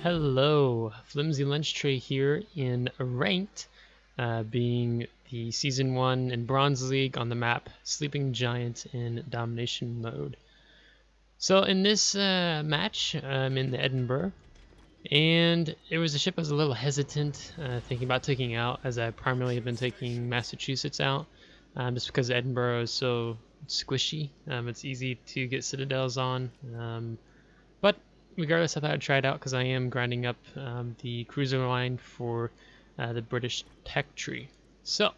Hello, Flimsy Lunch Tray here in Ranked, being the Season 1 in Bronze League on the map Sleeping Giant in Domination Mode. So in this match, I'm in the Edinburgh, and it was a ship I was a little hesitant thinking about taking out, as I primarily have been taking Massachusetts out, just because Edinburgh is so squishy. It's easy to get citadels on. But regardless, I thought I'd try it out because I am grinding up the cruiser line for the British tech tree. So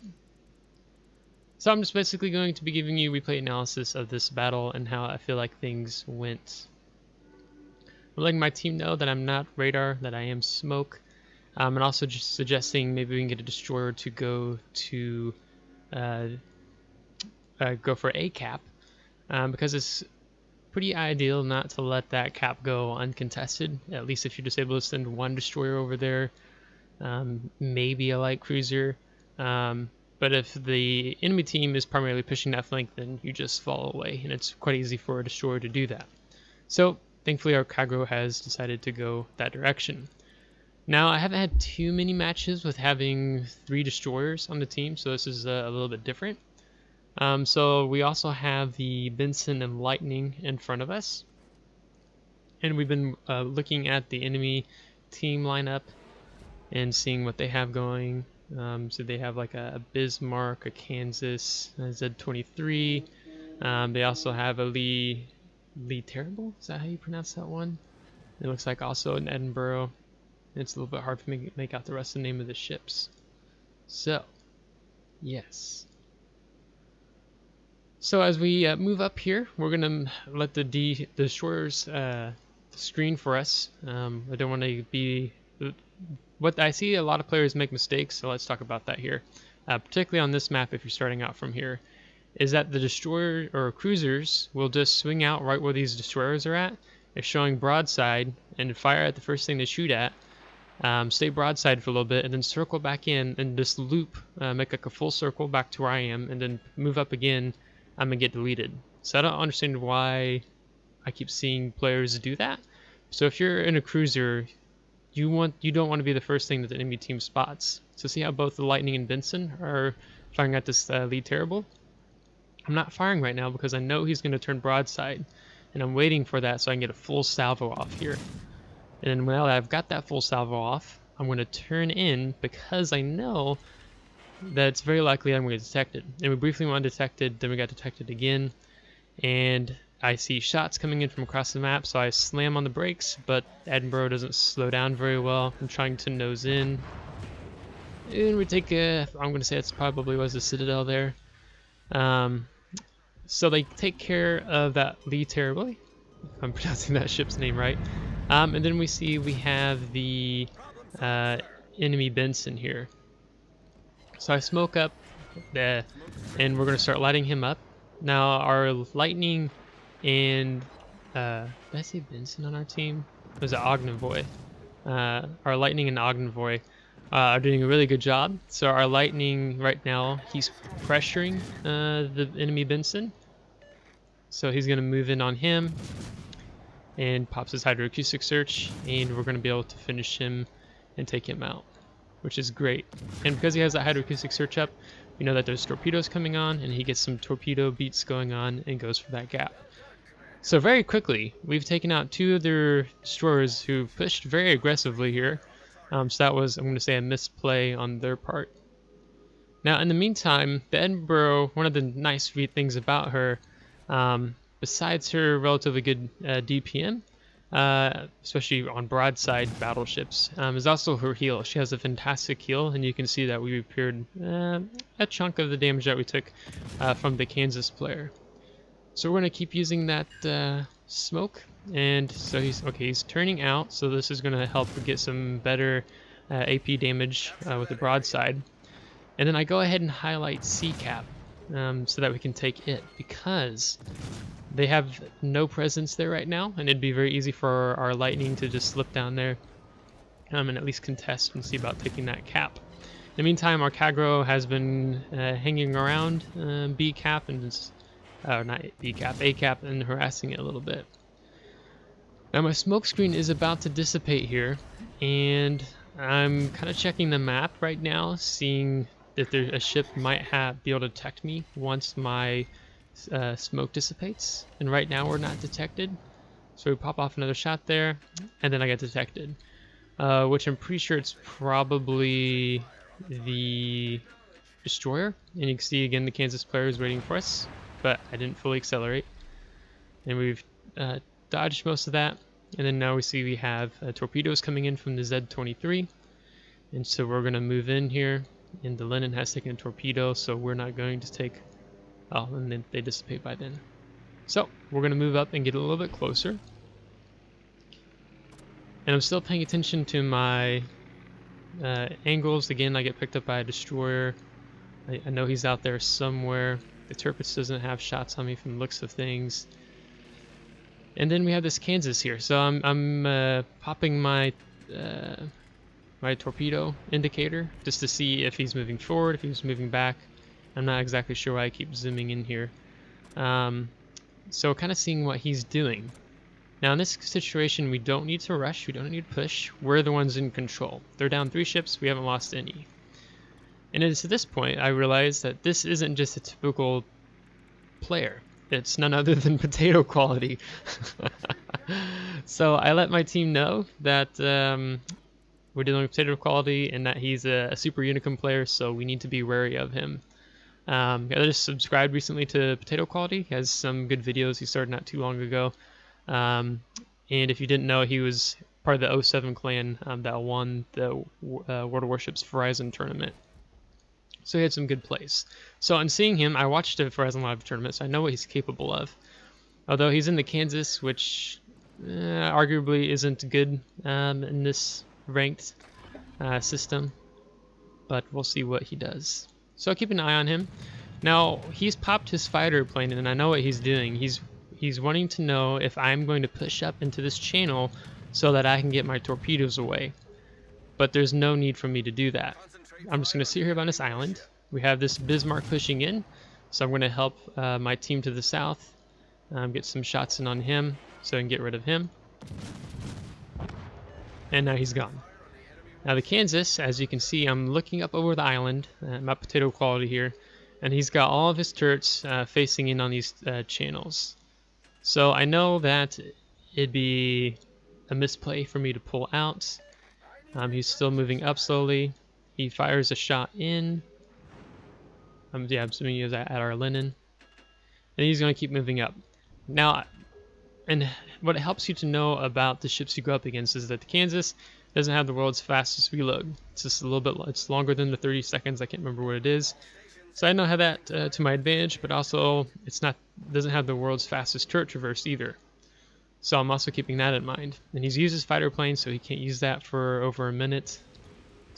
I'm just basically going to be giving you replay analysis of this battle and how I feel like things went. I'm letting my team know that I'm not radar, that I am smoke, and also just suggesting maybe we can get a destroyer to go for a cap, because it's pretty ideal not to let that cap go uncontested, at least if you're just able to send one destroyer over there, maybe a light cruiser. But if the enemy team is primarily pushing that flank, then you just fall away, and it's quite easy for a destroyer to do that. So thankfully our Kagro has decided to go that direction. Now, I haven't had too many matches with having 3 destroyers on the team, so this is a little bit different. So we also have the Benson and Lightning in front of us, and we've been looking at the enemy team lineup and seeing what they have going. So they have like a Bismarck, a Kansas, a Z23. They also have a Lee Terrible. Is that how you pronounce that one? It looks like also an Edinburgh. It's a little bit hard for me to make out the rest of the name of the ships. So, yes. So as we move up here, we're gonna let the destroyers screen for us. I don't want to be. What I see a lot of players make mistakes, so let's talk about that here. Particularly on this map, if you're starting out from here, is that the destroyer or cruisers will just swing out right where these destroyers are at. They're showing broadside and fire at the first thing they shoot at. Stay broadside for a little bit and then circle back in and just loop, make like a full circle back to where I am, and then move up again. I'm gonna get deleted. So I don't understand why I keep seeing players do that. So if you're in a cruiser, you don't want to be the first thing that the enemy team spots. So see how both the Lightning and Benson are firing at this lead terrible? I'm not firing right now because I know he's going to turn broadside, and I'm waiting for that so I can get a full salvo off here. And then now that I've got that full salvo off, I'm going to turn in because I know that it's very likely I'm going to get detected. And we briefly went undetected, then we got detected again, and I see shots coming in from across the map, so I slam on the brakes, but Edinburgh doesn't slow down very well. I'm trying to nose in, and we take I'm going to say it's probably was a Citadel there. So they take care of that Lee Terribly, if I'm pronouncing that ship's name right. And then we see we have the enemy Benson here. So I smoke up, and we're going to start lighting him up. Now our Lightning and did I say Benson on our team? It was Ognavoy. Our Lightning and Ognavoy are doing a really good job. So our Lightning right now, he's pressuring the enemy Benson. So he's going to move in on him and pops his hydroacoustic search, and we're going to be able to finish him and take him out, which is great. And because he has that hydroacoustic search up, we know that there's torpedoes coming on, and he gets some torpedo beats going on and goes for that gap. So very quickly, we've taken out 2 of their destroyers who pushed very aggressively here. So that was, I'm going to say, a misplay on their part. Now, in the meantime, the Edinburgh, one of the nice things about her, besides her relatively good DPM, especially on broadside battleships, is also her heal. She has a fantastic heal, and you can see that we repaired a chunk of the damage that we took from the Kansas player. So we're going to keep using that smoke, and so he's turning out, so this is going to help get some better AP damage with the broadside. And then I go ahead and highlight C-cap so that we can take it, because they have no presence there right now, and it'd be very easy for our Lightning to just slip down there and at least contest and see about taking that cap. In the meantime, our Kagro has been hanging around B-cap and just, not B-cap, A-cap, and harassing it a little bit. Now my smoke screen is about to dissipate here, and I'm kind of checking the map right now, seeing if there a ship might be able to detect me once my smoke dissipates. And right now we're not detected, so we pop off another shot there, and then I get detected, which I'm pretty sure it's probably the destroyer. And you can see again the Kansas player is waiting for us, but I didn't fully accelerate, and we've dodged most of that. And then now we see we have torpedoes coming in from the Z-23, and so we're going to move in here, and the Lenin has taken a torpedo, so we're not going to take, oh, and then they dissipate by then. So we're going to move up and get a little bit closer, and I'm still paying attention to my angles. Again, I get picked up by a destroyer. I know he's out there somewhere. The Tirpitz doesn't have shots on me from the looks of things. And then we have this Kansas here, so I'm popping my my torpedo indicator just to see if he's moving forward, if he's moving back. I'm not exactly sure why I keep zooming in here. So kind of seeing what he's doing. Now in this situation, we don't need to rush, we don't need to push. We're the ones in control. They're down 3 ships, we haven't lost any. And it's at this point I realized that this isn't just a typical player. It's none other than potato quality. So I let my team know that we're dealing with potato quality and that he's a super Unicum player, so we need to be wary of him. I just subscribed recently to Potato Quality. He has some good videos. He started not too long ago. And if you didn't know, he was part of the 07 clan that won the World of Warships Verizon tournament. So he had some good plays. So in seeing him, I watched a Verizon Live tournament, so I know what he's capable of. Although he's in the Kansas, which arguably isn't good in this ranked system. But we'll see what he does. So I'll keep an eye on him. Now, he's popped his fighter plane, and I know what he's doing. He's wanting to know if I'm going to push up into this channel so that I can get my torpedoes away. But there's no need for me to do that. I'm just going to sit here on this island. We have this Bismarck pushing in, so I'm going to help my team to the south, get some shots in on him so I can get rid of him. And now he's gone. Now the Kansas, as you can see, I'm looking up over the island, my potato quality here, and he's got all of his turrets facing in on these channels. So I know that it'd be a misplay for me to pull out. He's still moving up slowly. He fires a shot in. Yeah, I'm assuming he is at our Lenin. And he's going to keep moving up. Now, and what it helps you to know about the ships you go up against is that the Kansas doesn't have the world's fastest reload. It's just a little bit, it's longer than the 30 seconds. I can't remember what it is. So I know how that to my advantage, but also doesn't have the world's fastest turret traverse either. So I'm also keeping that in mind. And he's used his fighter plane, so he can't use that for over a minute.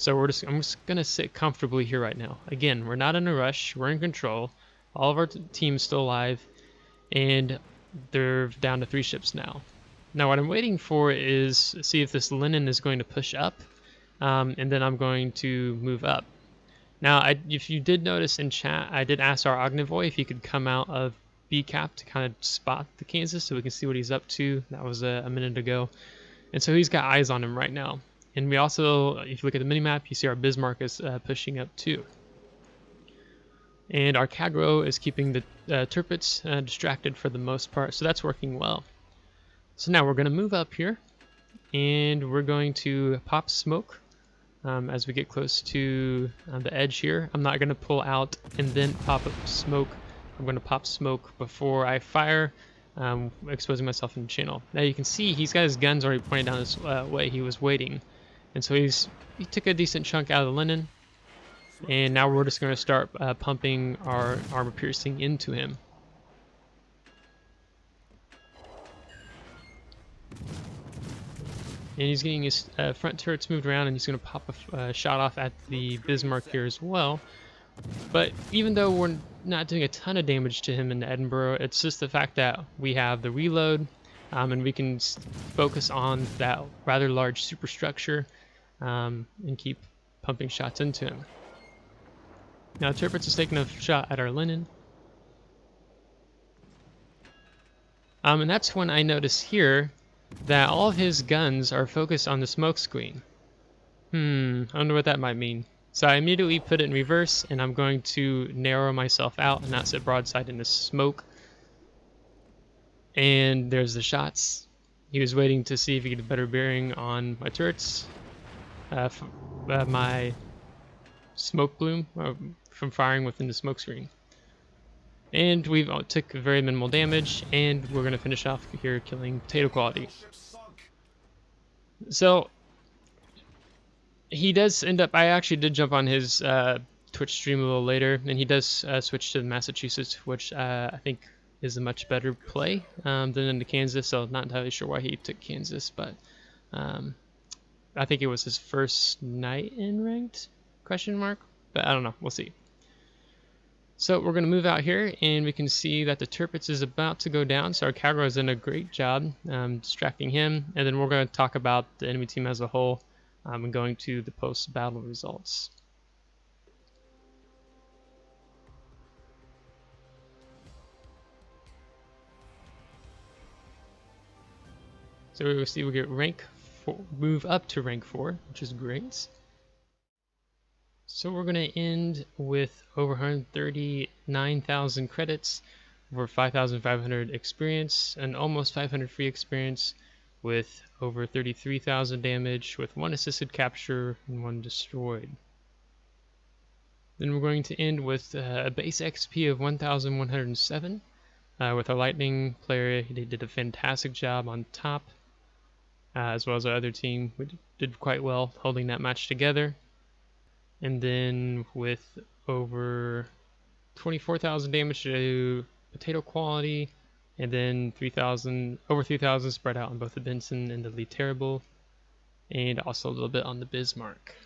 So I'm just gonna sit comfortably here right now. Again, we're not in a rush. We're in control. All of our team's still alive, and they're down to 3 ships now. Now what I'm waiting for is see if this Lenin is going to push up, and then I'm going to move up. Now, if you did notice in chat, I did ask our Ognivoy if he could come out of B-cap to kind of spot the Kansas so we can see what he's up to. That was a minute ago. And so he's got eyes on him right now. And we also, if you look at the minimap, you see our Bismarck is pushing up too. And our Kagro is keeping the Tirpitz distracted for the most part, so that's working well. So now we're going to move up here, and we're going to pop smoke as we get close to the edge here. I'm not going to pull out and then pop up smoke. I'm going to pop smoke before I fire, exposing myself in the channel. Now you can see he's got his guns already pointed down this way. He was waiting. And so he took a decent chunk out of the Lenin. And now we're just going to start pumping our armor piercing into him. And he's getting his front turrets moved around, and he's going to pop a shot off at the Bismarck here as well. But even though we're not doing a ton of damage to him in Edinburgh, it's just the fact that we have the reload, and we can focus on that rather large superstructure and keep pumping shots into him. Now Tirpitz is taking a shot at our Lenin. And that's when I notice here that all of his guns are focused on the smoke screen. I wonder what that might mean. So I immediately put it in reverse, and I'm going to narrow myself out and not sit broadside in the smoke. And there's the shots. He was waiting to see if he could get a better bearing on my turrets. My smoke bloom from firing within the smoke screen. And we took very minimal damage, and we're going to finish off here killing potato quality. So he does end up, I actually did jump on his Twitch stream a little later, and he does switch to Massachusetts, which I think is a much better play than into Kansas, so not entirely sure why he took Kansas, but I think it was his first night in ranked, question mark, but I don't know, we'll see. So we're going to move out here, and we can see that the Tirpitz is about to go down, so our Cowgirl is doing a great job distracting him, and then we're going to talk about the enemy team as a whole and going to the post-battle results. So we will see we get rank 4, move up to rank 4, which is great. So we're going to end with over 139,000 credits, over 5,500 experience, and almost 500 free experience, with over 33,000 damage, with 1 assisted capture and 1 destroyed. Then we're going to end with a base XP of 1,107. With our Lightning player, he did a fantastic job on top, as well as our other team. We did quite well holding that match together. And then with over 24,000 damage to potato quality, and then over 3,000 spread out on both the Benson and the Lee Terrible, and also a little bit on the Bismarck.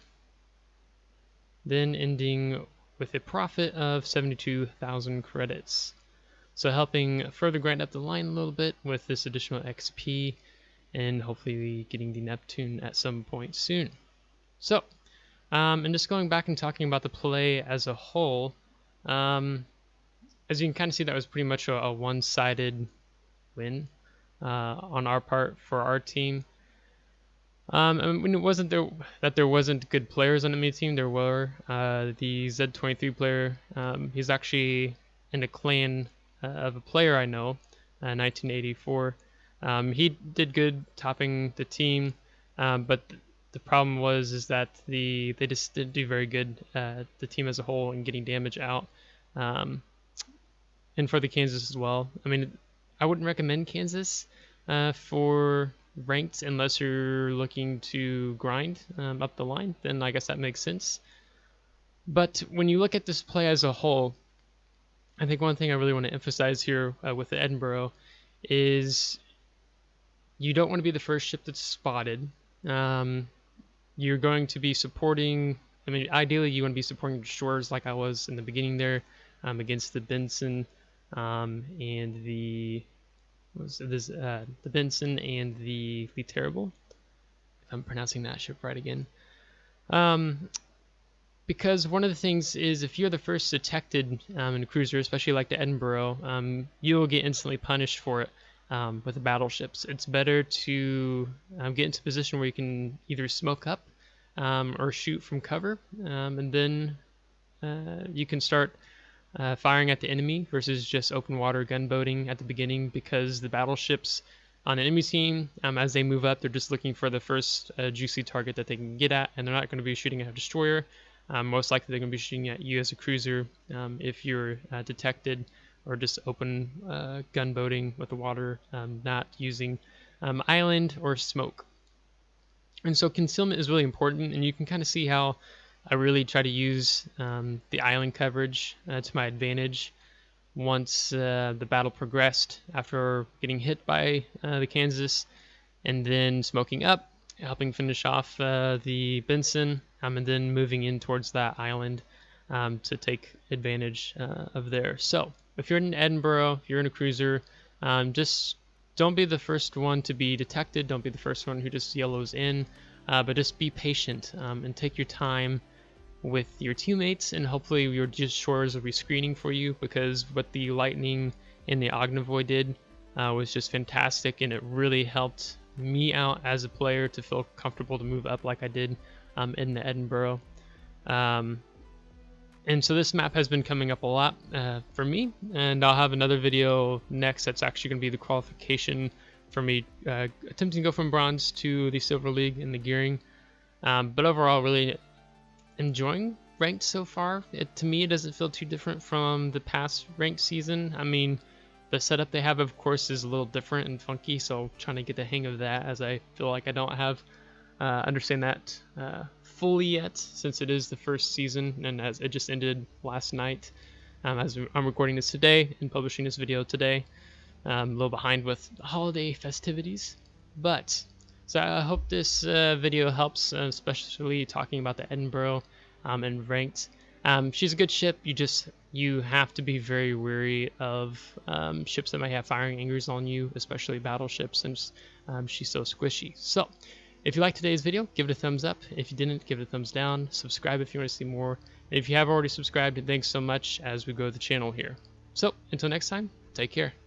Then ending with a profit of 72,000 credits. So helping further grind up the line a little bit with this additional XP, and hopefully getting the Neptune at some point soon. So, and just going back and talking about the play as a whole, as you can kind of see, that was pretty much a one-sided win on our part for our team. And when it wasn't there wasn't good players on the enemy team, there were. The Z23 player, he's actually in a clan of a player I know, 1984. He did good topping the team, but the problem is that they just didn't do very good, the team as a whole, in getting damage out. And for the Kansas as well. I mean, I wouldn't recommend Kansas for ranked unless you're looking to grind up the line. Then I guess that makes sense. But when you look at this play as a whole, I think one thing I really want to emphasize here with the Edinburgh is you don't want to be the first ship that's spotted. You're going to be supporting, I mean, ideally you want to be supporting destroyers like I was in the beginning there against the Benson and the Benson and the Lee Terrible, if I'm pronouncing that ship right again. Because one of the things is, if you're the first detected in a cruiser, especially like the Edinburgh, you'll get instantly punished for it with the battleships. It's better to get into a position where you can either smoke up or shoot from cover, and then you can start firing at the enemy versus just open water gunboating at the beginning, because the battleships on an enemy team, as they move up, they're just looking for the first juicy target that they can get at, and they're not going to be shooting at a destroyer. Most likely they're going to be shooting at you as a cruiser if you're detected, or just open gunboating with the water, not using island or smoke. And so concealment is really important, and you can kind of see how I really try to use the island coverage to my advantage once the battle progressed after getting hit by the Kansas, and then smoking up, helping finish off the Benson, and then moving in towards that island to take advantage of there. So if you're in Edinburgh, if you're in a cruiser, just don't be the first one to be detected. Don't be the first one who just yellows in, but just be patient and take your time with your teammates, and hopefully your destroyers will be screening for you, because what the Lightning and the Ognivoy did was just fantastic, and it really helped me out as a player to feel comfortable to move up like I did in the Edinburgh. And so this map has been coming up a lot for me, and I'll have another video next that's actually going to be the qualification for me attempting to go from bronze to the silver league in the gearing. But overall, really enjoying ranked so far. To me, it doesn't feel too different from the past ranked season. I mean, the setup they have, of course, is a little different and funky, so trying to get the hang of that, as I feel like I don't have understand that fully yet, since it is the first season and as it just ended last night. As I'm recording this today and publishing this video today, a little behind with holiday festivities, but so I hope this video helps, especially talking about the Edinburgh and ranked. She's a good ship. You have to be very wary of ships that might have firing angers on you, especially battleships, since she's so squishy. So if you liked today's video, give it a thumbs up. If you didn't, give it a thumbs down. Subscribe if you want to see more. And if you have already subscribed, thanks so much as we grow the channel here. So until next time, take care.